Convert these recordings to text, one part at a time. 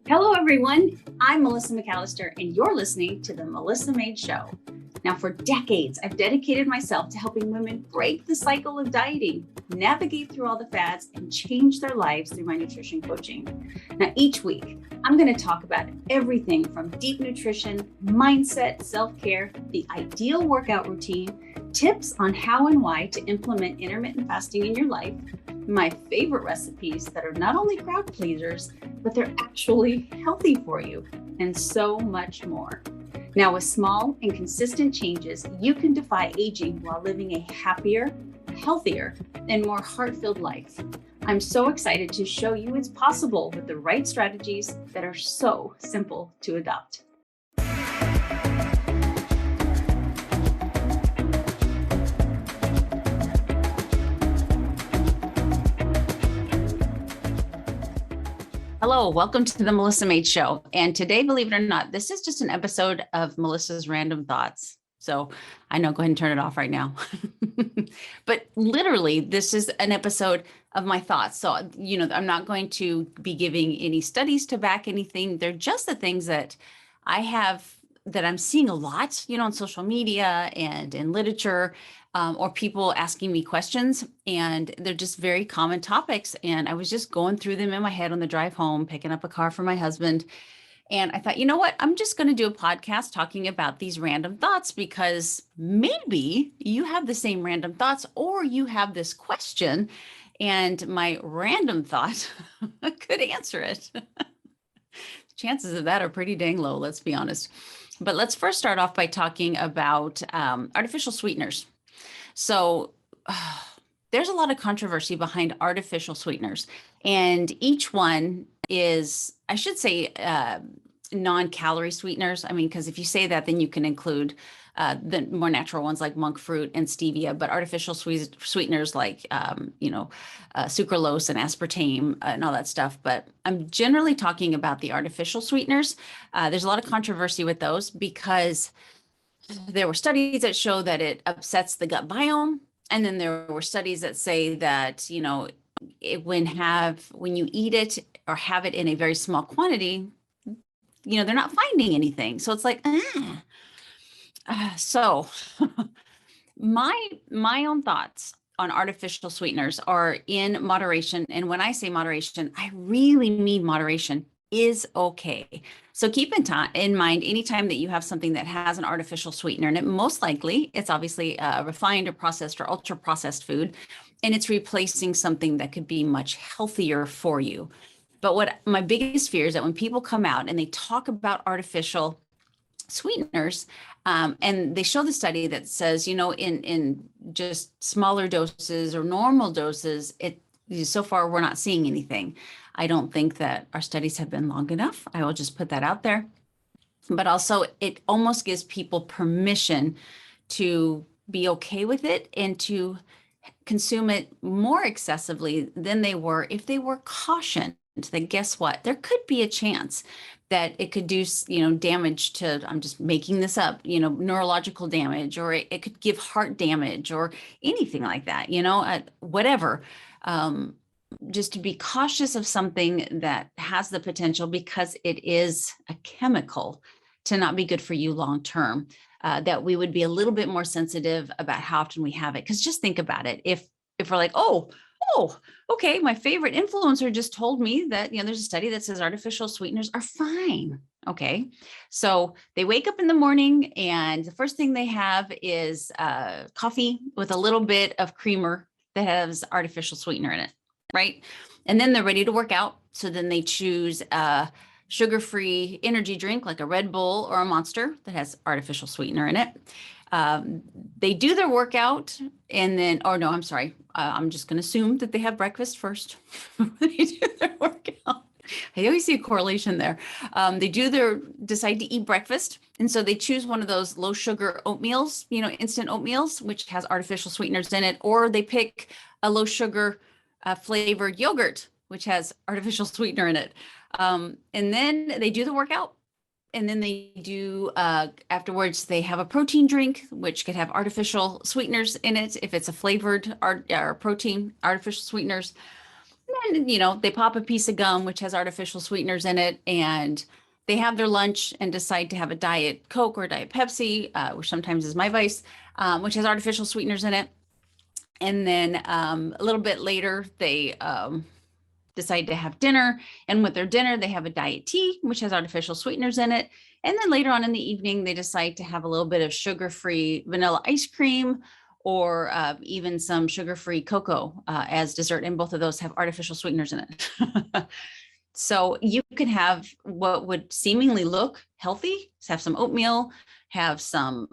Hello, everyone. I'm Melissa McAllister, and you're listening to the Melissa M.A.D.E Show. Now, for decades, I've dedicated myself to helping women break the cycle of dieting, navigate through all the fads, and change their lives through my nutrition coaching. Now, each week, I'm going to talk about everything from deep nutrition, mindset, self-care, the ideal workout routine, tips on how and why to implement intermittent fasting in your life, my favorite recipes that are not only crowd pleasers, but they're actually healthy for you, and so much more. Now, with small and consistent changes, you can defy aging while living a happier, healthier, and more heart-filled life. I'm so excited to show you it's possible with the right strategies that are so simple to adopt. Hello, welcome to the Melissa M.A.D.E Show. And today, believe it or not, this is just an episode of Melissa's Random Thoughts. So I know, go ahead and turn it off right now. But literally, this is an episode of my thoughts. So, I'm not going to be giving any studies to back anything. They're just the things that I have that I'm seeing a lot, on social media and in literature, or people asking me questions, and they're just very common topics. And I was just going through them in my head on the drive home, picking up a car for my husband. And I thought, you know what, I'm just going to do a podcast talking about these random thoughts, because maybe you have the same random thoughts, or you have this question and my random thought could answer it. Chances of that are pretty dang low, let's be honest. But let's first start off by talking about artificial sweeteners. So there's a lot of controversy behind artificial sweeteners, and each one is, I should say, non-calorie sweeteners. I mean, because if you say that, then you can include the more natural ones like monk fruit and stevia, but artificial sweeteners like, sucralose and aspartame and all that stuff. But I'm generally talking about the artificial sweeteners. There's a lot of controversy with those because there were studies that show that it upsets the gut biome. And then there were studies that say that, when you eat it or have it in a very small quantity, they're not finding anything. So it's like, so my own thoughts on artificial sweeteners are in moderation. And when I say moderation, I really mean moderation is okay. So keep in mind, anytime that you have something that has an artificial sweetener, and most likely it's obviously refined or processed or ultra processed food, and it's replacing something that could be much healthier for you. But what my biggest fear is that when people come out and they talk about artificial sweeteners, and they show the study that says, in just smaller doses or normal doses, so far we're not seeing anything. I don't think that our studies have been long enough. I will just put that out there. But also, it almost gives people permission to be okay with it and to consume it more excessively than they were if they were cautioned that, guess what, there could be a chance that it could do, damage to, I'm just making this up, neurological damage, or it could give heart damage or anything like that, whatever. Just to be cautious of something that has the potential, because it is a chemical, to not be good for you long term, that we would be a little bit more sensitive about how often we have it. Because just think about it. If we're like, oh, okay, my favorite influencer just told me that, there's a study that says artificial sweeteners are fine. Okay. So they wake up in the morning and the first thing they have is coffee with a little bit of creamer that has artificial sweetener in it. Right. And then they're ready to work out. So then they choose a sugar-free energy drink like a Red Bull or a Monster that has artificial sweetener in it. They do their workout and then, no, I'm sorry. I'm just going to assume that they have breakfast first. They do their workout. I always see a correlation there. They decide to eat breakfast. And so they choose one of those low sugar oatmeals, instant oatmeals, which has artificial sweeteners in it, or they pick a low sugar flavored yogurt, which has artificial sweetener in it. And then they do the workout. And then they do, afterwards, they have a protein drink, which could have artificial sweeteners in it, if it's a flavored or protein, artificial sweeteners. And, they pop a piece of gum, which has artificial sweeteners in it, and they have their lunch and decide to have a Diet Coke or Diet Pepsi, which sometimes is my vice, which has artificial sweeteners in it. And then a little bit later, they decide to have dinner. And with their dinner, they have a diet tea, which has artificial sweeteners in it. And then later on in the evening, they decide to have a little bit of sugar-free vanilla ice cream or even some sugar-free cocoa as dessert. And both of those have artificial sweeteners in it. So you can have what would seemingly look healthy, have some oatmeal, have some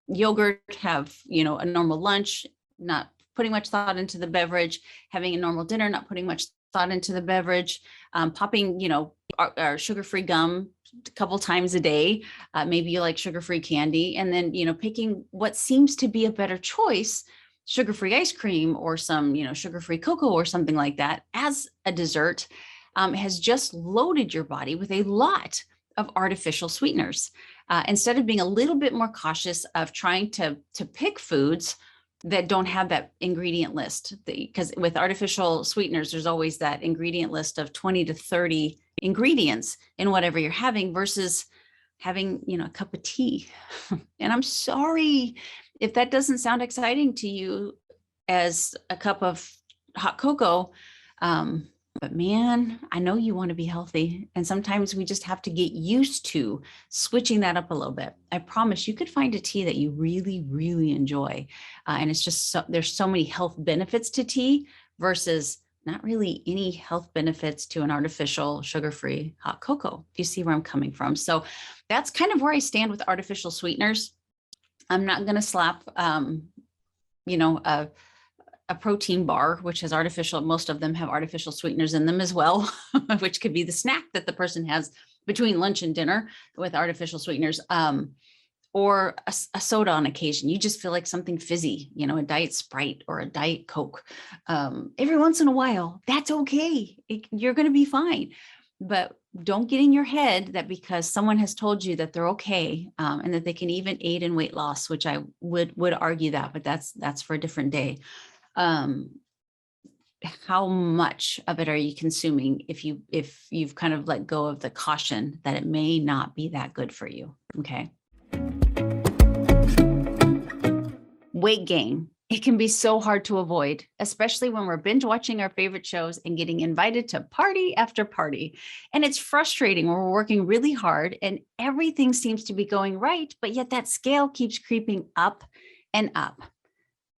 yogurt, have, a normal lunch, not putting much thought into the beverage, having a normal dinner, not putting much thought into the beverage, popping, our sugar-free gum a couple times a day. Maybe you like sugar-free candy, and then, picking what seems to be a better choice, sugar-free ice cream or some, sugar-free cocoa or something like that as a dessert, has just loaded your body with a lot of artificial sweeteners. Instead of being a little bit more cautious of trying to pick foods that don't have that ingredient list, because with artificial sweeteners, there's always that ingredient list of 20 to 30 ingredients in whatever you're having versus having, a cup of tea. And I'm sorry if that doesn't sound exciting to you as a cup of hot cocoa. But man, I know you want to be healthy. And sometimes we just have to get used to switching that up a little bit. I promise you could find a tea that you really, really enjoy. And it's just there's so many health benefits to tea versus not really any health benefits to an artificial sugar-free hot cocoa. If you see where I'm coming from. So that's kind of where I stand with artificial sweeteners. I'm not going to slap, a protein bar, which has artificial, most of them have artificial sweeteners in them as well, which could be the snack that the person has between lunch and dinner with artificial sweeteners, or a soda on occasion. You just feel like something fizzy, a Diet Sprite or a Diet Coke. Every once in a while, that's okay. You're going to be fine. But don't get in your head that because someone has told you that they're okay, and that they can even aid in weight loss, which I would argue that, but that's for a different day. How much of it are you consuming if you've kind of let go of the caution that it may not be that good for you? Okay. Weight gain. It can be so hard to avoid, especially when we're binge watching our favorite shows and getting invited to party after party. And it's frustrating when we're working really hard and everything seems to be going right, but yet that scale keeps creeping up and up.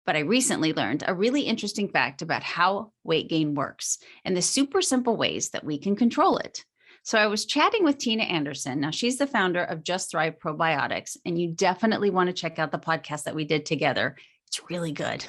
But I recently learned a really interesting fact about how weight gain works and the super simple ways that we can control it. So I was chatting with Tina Anderson. Now she's the founder of Just Thrive Probiotics, and you definitely want to check out the podcast that we did together. It's really good.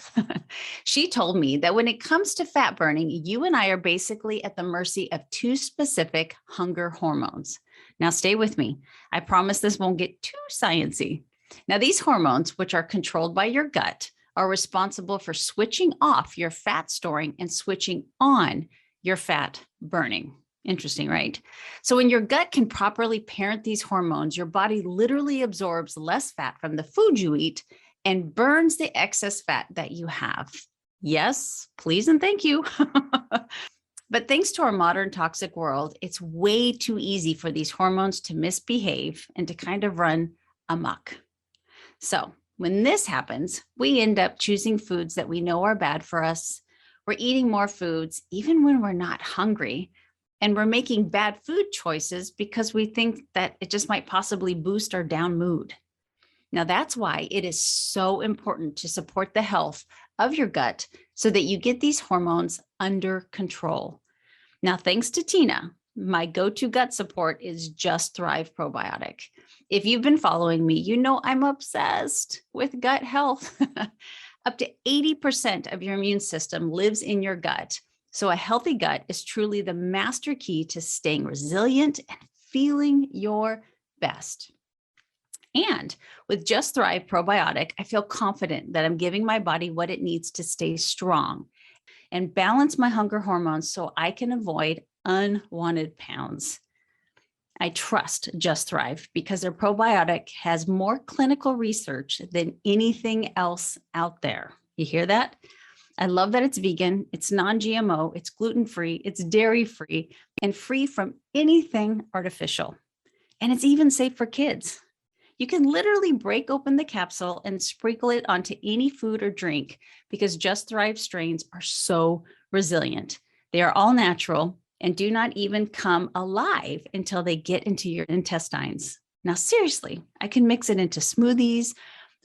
She told me that when it comes to fat burning, you and I are basically at the mercy of two specific hunger hormones. Now stay with me. I promise this won't get too sciencey. Now these hormones, which are controlled by your gut, are responsible for switching off your fat storing and switching on your fat burning. Interesting, right? So when your gut can properly parent these hormones, your body literally absorbs less fat from the food you eat and burns the excess fat that you have. Yes, please and thank you. But thanks to our modern toxic world, it's way too easy for these hormones to misbehave and to kind of run amok. So when this happens, we end up choosing foods that we know are bad for us. We're eating more foods, even when we're not hungry. And we're making bad food choices because we think that it just might possibly boost our down mood. Now, that's why it is so important to support the health of your gut so that you get these hormones under control. Now, thanks to Tina, my go-to gut support is Just Thrive Probiotic. If you've been following me, you know I'm obsessed with gut health. Up to 80% of your immune system lives in your gut. So a healthy gut is truly the master key to staying resilient and feeling your best. And with Just Thrive Probiotic, I feel confident that I'm giving my body what it needs to stay strong and balance my hunger hormones so I can avoid unwanted pounds. I trust Just Thrive because their probiotic has more clinical research than anything else out there. You hear that? I love that it's vegan, it's non-GMO, it's gluten-free, it's dairy-free, and free from anything artificial. And it's even safe for kids. You can literally break open the capsule and sprinkle it onto any food or drink because Just Thrive strains are so resilient. They are all natural and do not even come alive until they get into your intestines. Now, seriously, I can mix it into smoothies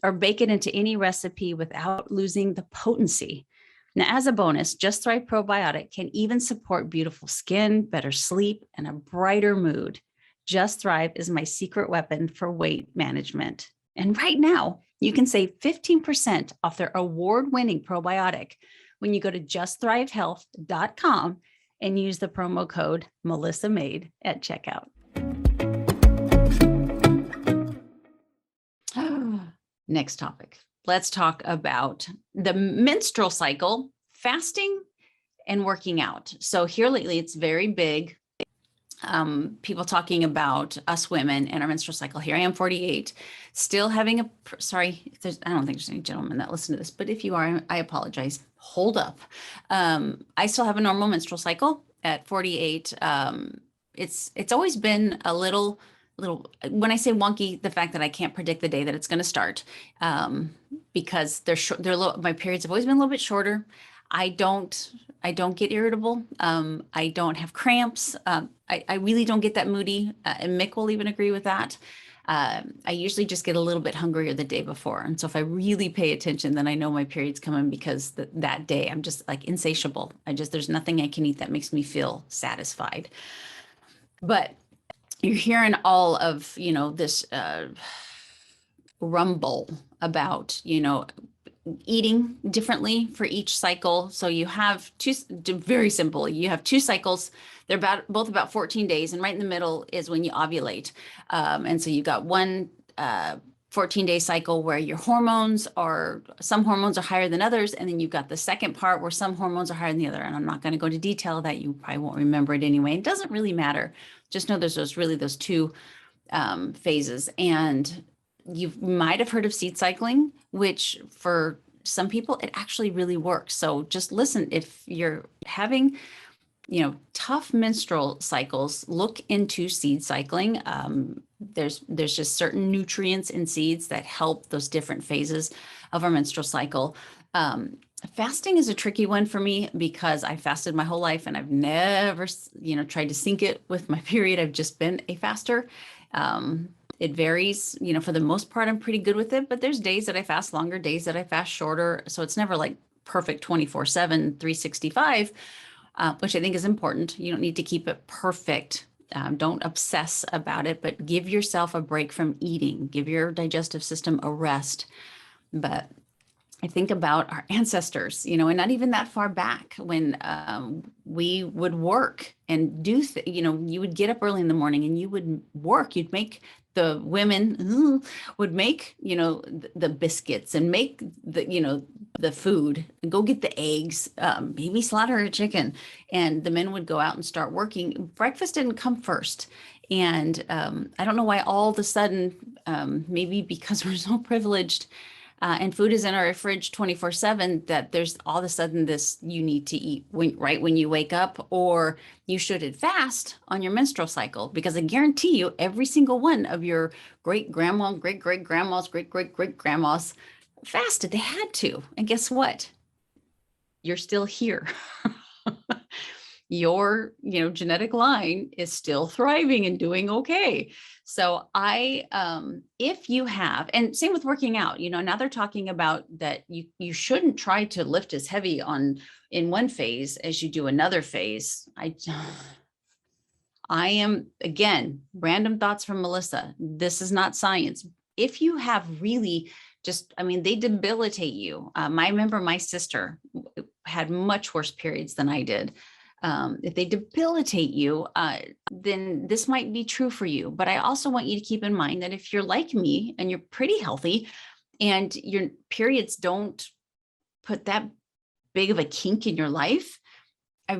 or bake it into any recipe without losing the potency. Now, as a bonus, Just Thrive Probiotic can even support beautiful skin, better sleep, and a brighter mood. Just Thrive is my secret weapon for weight management. And right now, you can save 15% off their award-winning probiotic when you go to justthrivehealth.com and use the promo code MelissaMade at checkout. Next topic. Let's talk about the menstrual cycle, fasting, and working out. So here lately, it's very big. People talking about us women and our menstrual cycle. Here I am, 48, still having a, sorry, I don't think there's any gentlemen that listen to this, but if you are, I apologize. Hold up. I still have a normal menstrual cycle at 48. It's always been a little, when I say wonky, the fact that I can't predict the day that it's going to start, because they're my periods have always been a little bit shorter. I don't get irritable. I don't have cramps. I really don't get that moody. And Mick will even agree with that. I usually just get a little bit hungrier the day before. And so if I really pay attention, then I know my period's coming, because that day I'm just like insatiable. There's nothing I can eat that makes me feel satisfied. But you're hearing all of, this rumble about, eating differently for each cycle. So you have very simple, you have two cycles. They're both about 14 days. And right in the middle is when you ovulate. And so you've got one 14-day cycle where your some hormones are higher than others. And then you've got the second part where some hormones are higher than the other. And I'm not going to go into detail of that. You probably won't remember it anyway. It doesn't really matter. Just know there's those two phases. And you might have heard of seed cycling, which for some people, it actually really works. So just listen, if you're having, tough menstrual cycles, look into seed cycling. There's just certain nutrients in seeds that help those different phases of our menstrual cycle. Fasting is a tricky one for me because I fasted my whole life and I've never, tried to sync it with my period. I've just been a faster. It varies, for the most part, I'm pretty good with it, but there's days that I fast longer, days that I fast shorter. So it's never like perfect 24/7, 365, which I think is important. You don't need to keep it perfect. Don't obsess about it, but give yourself a break from eating, give your digestive system a rest. But I think about our ancestors, and not even that far back when we would work and do, you would get up early in the morning and you would work. You'd make, the women would make, the biscuits and make the food and go get the eggs, maybe slaughter a chicken. And the men would go out and start working. Breakfast didn't come first. And I don't know why all of a sudden, maybe because we're so privileged, and food is in our fridge 24/7, that there's all of a sudden this, you need to eat right when you wake up, or you should fast on your menstrual cycle, because I guarantee you every single one of your great-grandma, great-great-grandmas, great-great-great-grandmas fasted. They had to. And guess what? You're still here. Your, genetic line is still thriving and doing okay. So if you have, and same with working out, now they're talking about that you shouldn't try to lift as heavy in one phase as you do another phase. I am, again, random thoughts from Melissa. This is not science. If you have really they debilitate you. I remember my sister had much worse periods than I did. If they debilitate you, then this might be true for you. But I also want you to keep in mind that if you're like me and you're pretty healthy and your periods don't put that big of a kink in your life, I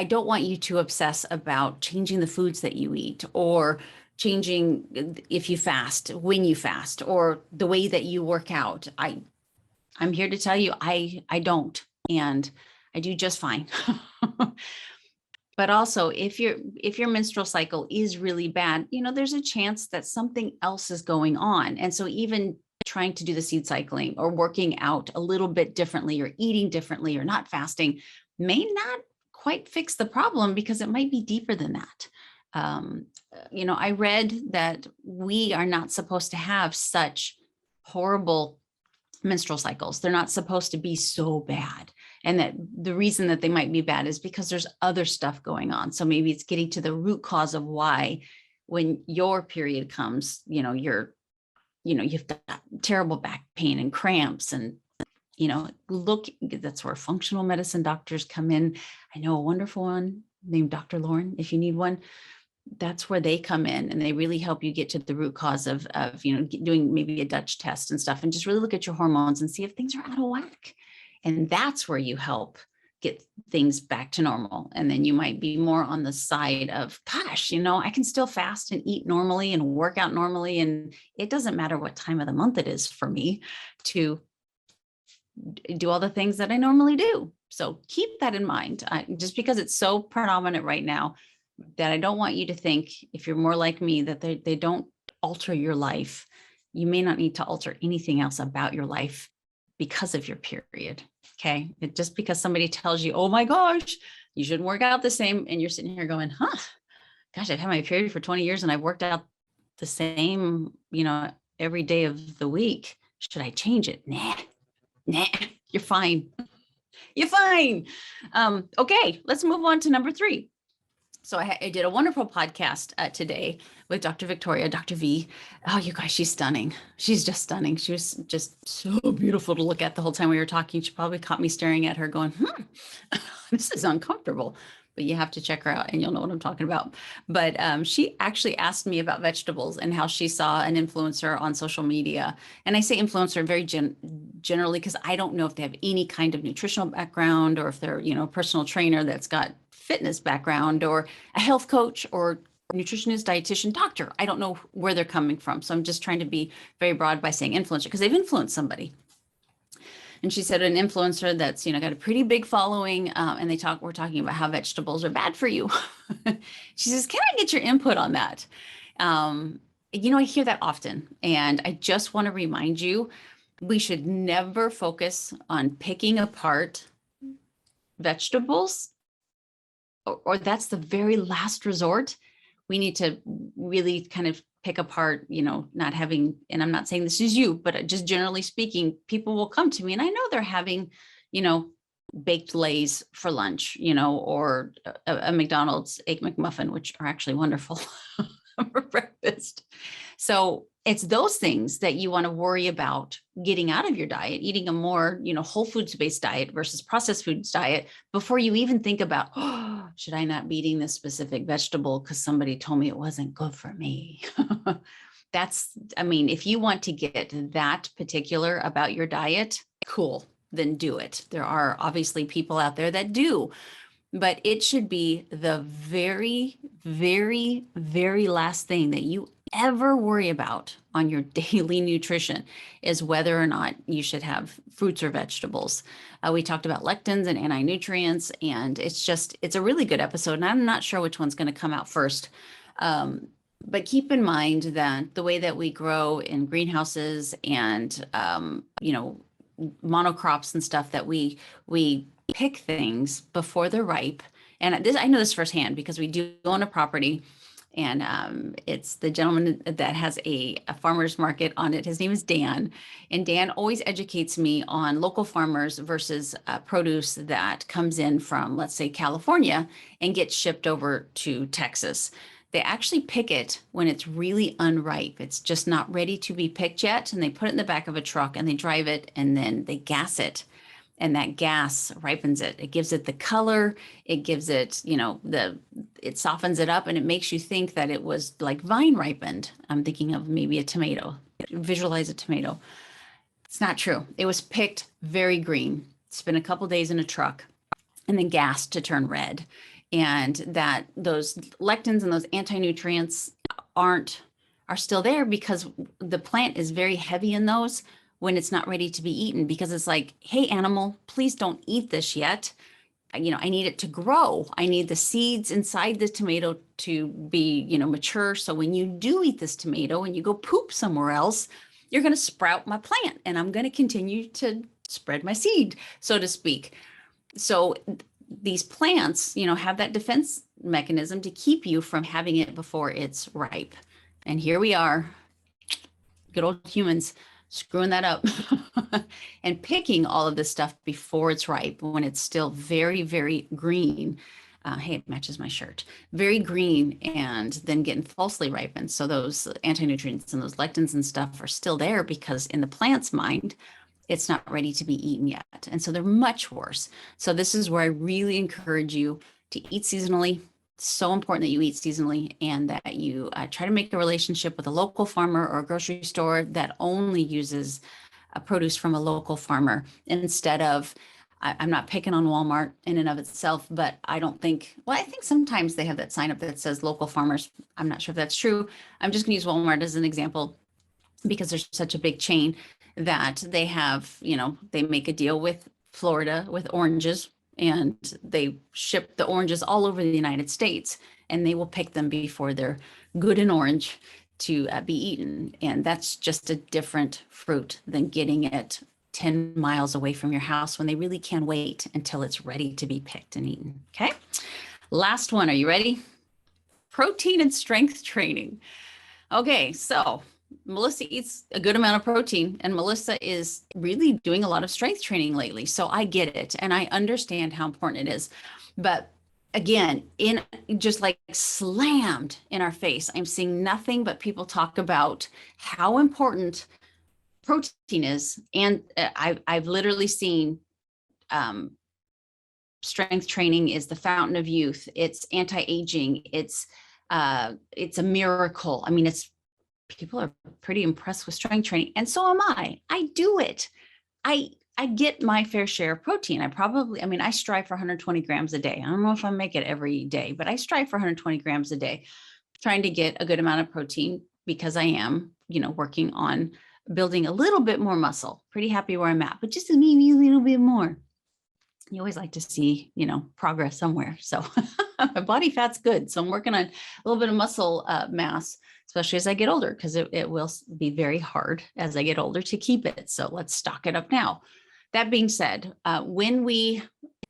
don't want you to obsess about changing the foods that you eat, or changing if you fast, when you fast, or the way that you work out. I'm here to tell you, I don't. and I do just fine. But also if your menstrual cycle is really bad, there's a chance that something else is going on. And so even trying to do the seed cycling or working out a little bit differently or eating differently or not fasting may not quite fix the problem, because it might be deeper than that. I read that we are not supposed to have such horrible menstrual cycles. They're not supposed to be so bad. And that the reason that they might be bad is because there's other stuff going on. So maybe it's getting to the root cause of why when your period comes, you've got terrible back pain and cramps and, that's where functional medicine doctors come in. I know a wonderful one named Dr. Lauren, if you need one. That's where they come in, and they really help you get to the root cause of doing maybe a Dutch test and stuff, and just really look at your hormones and see if things are out of whack. And that's where you help get things back to normal. And then you might be more on the side of, gosh, I can still fast and eat normally and work out normally. And it doesn't matter what time of the month it is for me to do all the things that I normally do. So keep that in mind, just because it's so predominant right now, that I don't want you to think, if you're more like me, that they don't alter your life. You may not need to alter anything else about your life because of your period. Okay. Just because somebody tells you, oh my gosh, you shouldn't work out the same. And you're sitting here going, gosh, I've had my period for 20 years and I've worked out the same, every day of the week. Should I change it? Nah, you're fine. You're fine. Okay, let's move on to number 3. So I did a wonderful podcast today with Dr. Victoria, Dr. V. Oh, you guys, she's stunning. She's just stunning. She was just so beautiful to look at the whole time we were talking. She probably caught me staring at her going, this is uncomfortable. But you have to check her out and you'll know what I'm talking about. But she actually asked me about vegetables and how she saw an influencer on social media. And I say influencer very generally, because I don't know if they have any kind of nutritional background, or if they're, a personal trainer that's got fitness background, or a health coach, or nutritionist, dietitian, doctor. I don't know where they're coming from. So I'm just trying to be very broad by saying influencer, because they've influenced somebody. And she said an influencer that's, got a pretty big following, and we're talking about how vegetables are bad for you. She says, can I get your input on that? I hear that often, and I just want to remind you, we should never focus on picking apart vegetables, or that's the very last resort. We need to really kind of pick apart, not having, and I'm not saying this is you, but just generally speaking, people will come to me and I know they're having, baked Lays for lunch, or a McDonald's Egg McMuffin, which are actually wonderful for breakfast. So it's those things that you want to worry about getting out of your diet, eating a more, whole foods based diet versus processed foods diet, before you even think about, should I not be eating this specific vegetable because somebody told me it wasn't good for me? If you want to get that particular about your diet, cool, then do it. There are obviously people out there that do, but it should be the very, very, very last thing that you ever worry about on your daily nutrition, is whether or not you should have fruits or vegetables. We talked about lectins and anti-nutrients, and it's a really good episode, and I'm not sure which one's going to come out first. But keep in mind that the way that we grow in greenhouses and, monocrops and stuff, that we pick things before they're ripe. And I know this firsthand because we do own a property, and it's the gentleman that has a farmer's market on it. His name is Dan, and Dan always educates me on local farmers versus produce that comes in from, let's say, California and gets shipped over to Texas. They actually pick it when it's really unripe. It's just not ready to be picked yet. And they put it in the back of a truck and they drive it, and then they gas it. And that gas ripens it. It gives it the color. It gives it, it softens it up, and it makes you think that it was like vine ripened. I'm thinking of maybe a tomato. Visualize a tomato. It's not true. It was picked very green, spent a couple days in a truck, and then gassed to turn red. And that those lectins and those anti-nutrients are still there because the plant is very heavy in those. when it's not ready to be eaten, because it's like, hey, animal, please don't eat this yet. I need it to grow. I need the seeds inside the tomato to be, mature. So when you do eat this tomato and you go poop somewhere else, you're going to sprout my plant and I'm going to continue to spread my seed, so to speak. So these plants, have that defense mechanism to keep you from having it before it's ripe. And here we are, good old humans, screwing that up and picking all of this stuff before it's ripe, when it's still very, very green. Hey, it matches my shirt. Very green, and then getting falsely ripened. So those anti-nutrients and those lectins and stuff are still there because in the plant's mind, it's not ready to be eaten yet. And so they're much worse. So this is where I really encourage you to eat seasonally. It's so important that you eat seasonally and that you try to make a relationship with a local farmer or a grocery store that only uses produce from a local farmer instead of, I'm not picking on Walmart in and of itself, but I think sometimes they have that sign up that says local farmers. I'm not sure if that's true. I'm just gonna use Walmart as an example because there's such a big chain that they have, they make a deal with Florida with oranges, and they ship the oranges all over the United States, and they will pick them before they're good and orange to be eaten. And that's just a different fruit than getting it 10 miles away from your house when they really can wait until it's ready to be picked and eaten. Okay. Last one. Are you ready? Protein and strength training. Okay. So Melissa eats a good amount of protein, and Melissa is really doing a lot of strength training lately. So I get it. And I understand how important it is. But again, in just like slammed in our face, I'm seeing nothing but people talk about how important protein is. And I've literally seen strength training is the fountain of youth. It's anti-aging. It's a miracle. I mean, people are pretty impressed with strength training, and so am I. I do it. I get my fair share of protein. I strive for 120 grams a day. I don't know if I make it every day, but I strive for 120 grams a day, trying to get a good amount of protein because I am, working on building a little bit more muscle. Pretty happy where I'm at, but just maybe a little bit more. You always like to see, progress somewhere. So my body fat's good. So I'm working on a little bit of muscle mass, especially as I get older, because it will be very hard as I get older to keep it. So let's stock it up now. That being said, and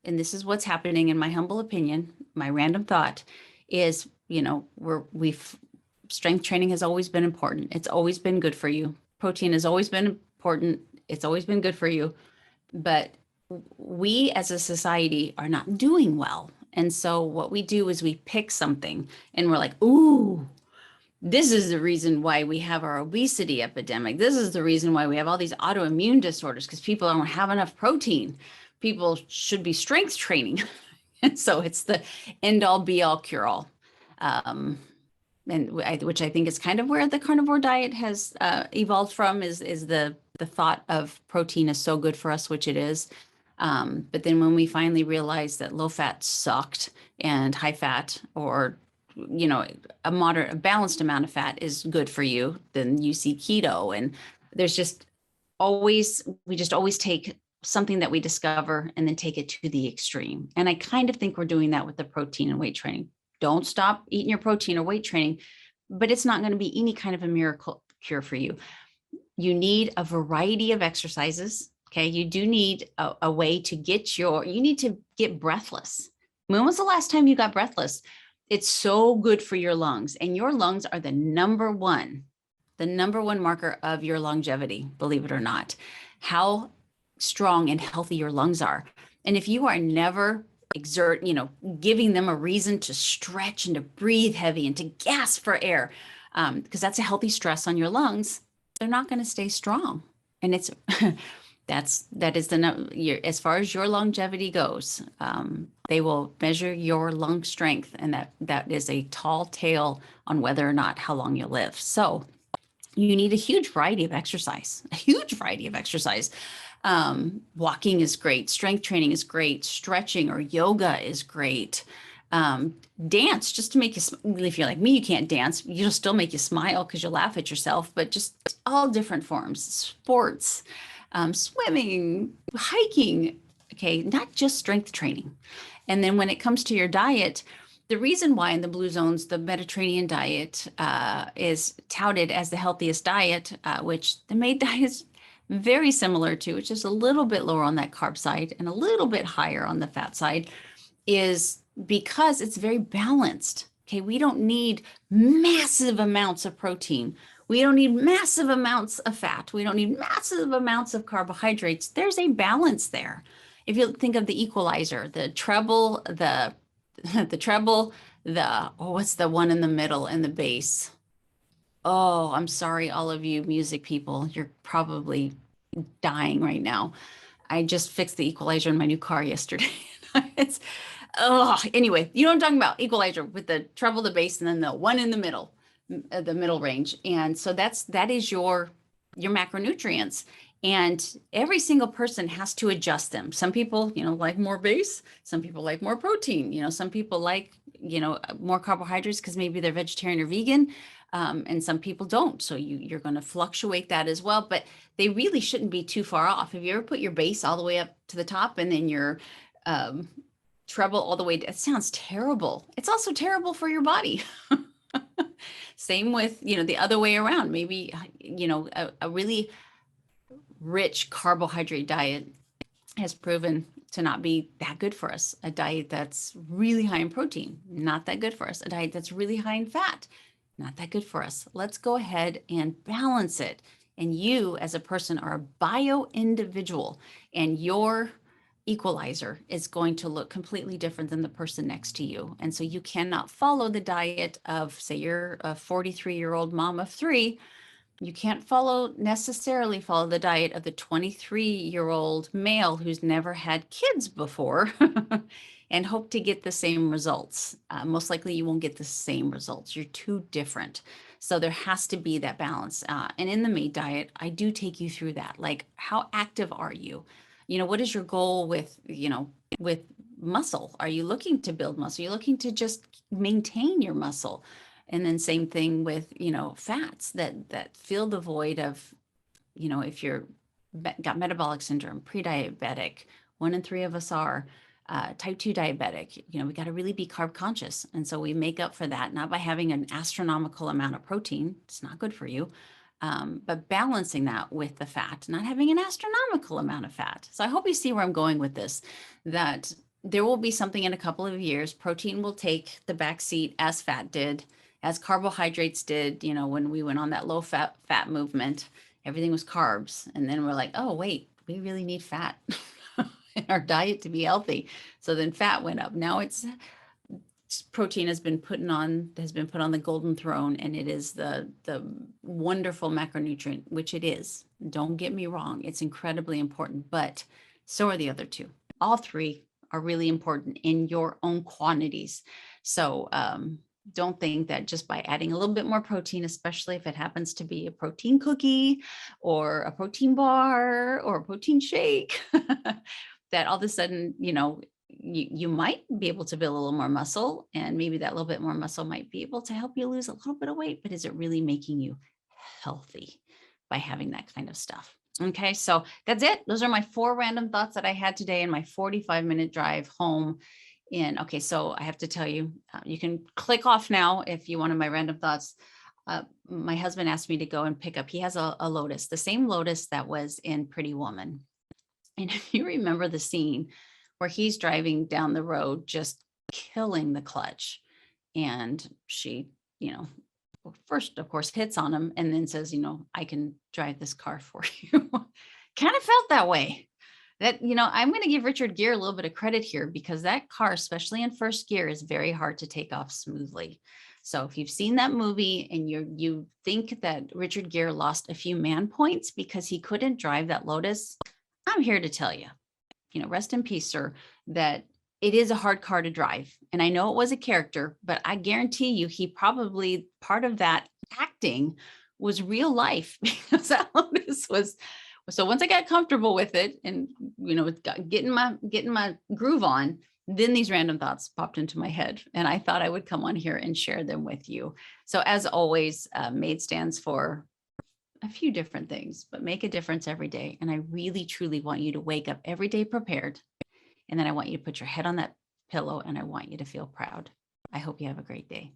this is what's happening in my humble opinion, my random thought is, strength training has always been important. It's always been good for you. Protein has always been important. It's always been good for you. But we as a society are not doing well. And so what we do is we pick something and we're like, ooh, this is the reason why we have our obesity epidemic. This is the reason why we have all these autoimmune disorders, because people don't have enough protein. People should be strength training. And so it's the end all be all cure all. Which I think is kind of where the carnivore diet has evolved from, is the thought of protein is so good for us, which it is. But then when we finally realized that low fat sucked and high fat, or a balanced amount of fat is good for you, then you see keto. And there's we just always take something that we discover and then take it to the extreme. And I kind of think we're doing that with the protein and weight training. Don't stop eating your protein or weight training, but it's not going to be any kind of a miracle cure for you. You need a variety of exercises. Okay. You do need a way to you need to get breathless. When was the last time you got breathless? It's so good for your lungs, and your lungs are the number one marker of your longevity, believe it or not, how strong and healthy your lungs are. And if you are never giving them a reason to stretch and to breathe heavy and to gasp for air, because that's a healthy stress on your lungs, they're not going to stay strong. And it's as far as your longevity goes, they will measure your lung strength, and that is a tall tale on whether or not how long you'll live. So you need a huge variety of exercise. Walking is great. Strength training is great. Stretching or yoga is great. Dance just to make you, if you're like me, you can't dance, you'll still make you smile because you'll laugh at yourself, but just all different forms, sports, swimming, hiking, okay, not just strength training. And then when it comes to your diet, the reason why in the blue zones, the Mediterranean diet is touted as the healthiest diet, which the M.A.D.E diet is very similar to, it's just a little bit lower on that carb side and a little bit higher on the fat side, is because it's very balanced. Okay, we don't need massive amounts of protein. We don't need massive amounts of fat. We don't need massive amounts of carbohydrates. There's a balance there. If you think of the equalizer, the treble, the treble, what's the one in the middle and the bass? Oh, I'm sorry, all of you music people, you're probably dying right now. I just fixed the equalizer in my new car yesterday. It's, oh, anyway, you know what I'm talking about, equalizer with the treble, the bass, and then the one in the middle range. And so that is your macronutrients. And every single person has to adjust them. Some people, like more bass. Some people like more protein. Some people like, more carbohydrates because maybe they're vegetarian or vegan. And some people don't. So you're going to fluctuate that as well. But they really shouldn't be too far off. Have you ever put your bass all the way up to the top and then your treble all the way? It sounds terrible. It's also terrible for your body. Same with, the other way around. Maybe, a really rich carbohydrate diet has proven to not be that good for us. A diet that's really high in protein, not that good for us. A diet that's really high in fat, not that good for us. Let's go ahead and balance it. And you as a person are a bio individual, and your equalizer is going to look completely different than the person next to you. And so you cannot follow the diet of, say, you're a 43-year-old mom of 3. You can't necessarily follow the diet of the 23-year-old male who's never had kids before and hope to get the same results. Most likely you won't get the same results. You're too different. So there has to be that balance. And in the M.A.D.E diet, I do take you through that. Like, how active are you? What is your goal with muscle? Are you looking to build muscle? Are you looking to just maintain your muscle? And then same thing with, fats that fill the void of, if you're got metabolic syndrome, pre-diabetic, 1 in 3 of us are, type 2 diabetic, we got to really be carb conscious. And so we make up for that, not by having an astronomical amount of protein. It's not good for you. But balancing that with the fat, not having an astronomical amount of fat. So I hope you see where I'm going with this, that there will be something in a couple of years, protein will take the back seat as fat did, as carbohydrates did, when we went on that low fat movement, everything was carbs. And then we're like, oh, wait, we really need fat in our diet to be healthy. So then fat went up. Now protein has been put on the golden throne, and it is the wonderful macronutrient, which it is. Don't get me wrong. It's incredibly important, but so are the other two. All 3 are really important in your own quantities. So, don't think that just by adding a little bit more protein, especially if it happens to be a protein cookie or a protein bar or a protein shake, that all of a sudden, you might be able to build a little more muscle, and maybe that little bit more muscle might be able to help you lose a little bit of weight, but is it really making you healthy by having that kind of stuff? Okay, so that's it. Those are my 4 random thoughts that I had today in my 45-minute drive home. Okay, so I have to tell you, you can click off now if you wanted my random thoughts. My husband asked me to go and pick up, he has a Lotus, the same Lotus that was in Pretty Woman. And if you remember the scene where he's driving down the road, just killing the clutch, and she, first, of course, hits on him and then says, I can drive this car for you. Kind of felt that way. That, I'm going to give Richard Gere a little bit of credit here, because that car, especially in first gear, is very hard to take off smoothly. So if you've seen that movie and you think that Richard Gere lost a few man points because he couldn't drive that Lotus, I'm here to tell you, rest in peace, sir, that it is a hard car to drive. And I know it was a character, but I guarantee you, he probably, part of that acting was real life, because that Lotus So once I got comfortable with it and, getting my groove on, then these random thoughts popped into my head and I thought I would come on here and share them with you. So as always, MADE stands for a few different things, but make a difference every day. And I really, truly want you to wake up every day prepared. And then I want you to put your head on that pillow and I want you to feel proud. I hope you have a great day.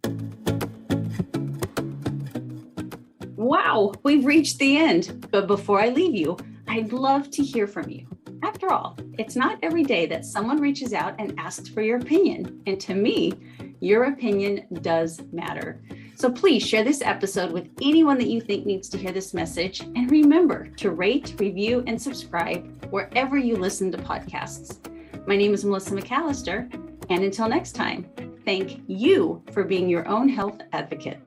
Wow, we've reached the end. But before I leave you, I'd love to hear from you. After all, it's not every day that someone reaches out and asks for your opinion. And to me, your opinion does matter. So please share this episode with anyone that you think needs to hear this message. And remember to rate, review, and subscribe wherever you listen to podcasts. My name is Melissa McAllister. And until next time, thank you for being your own health advocate.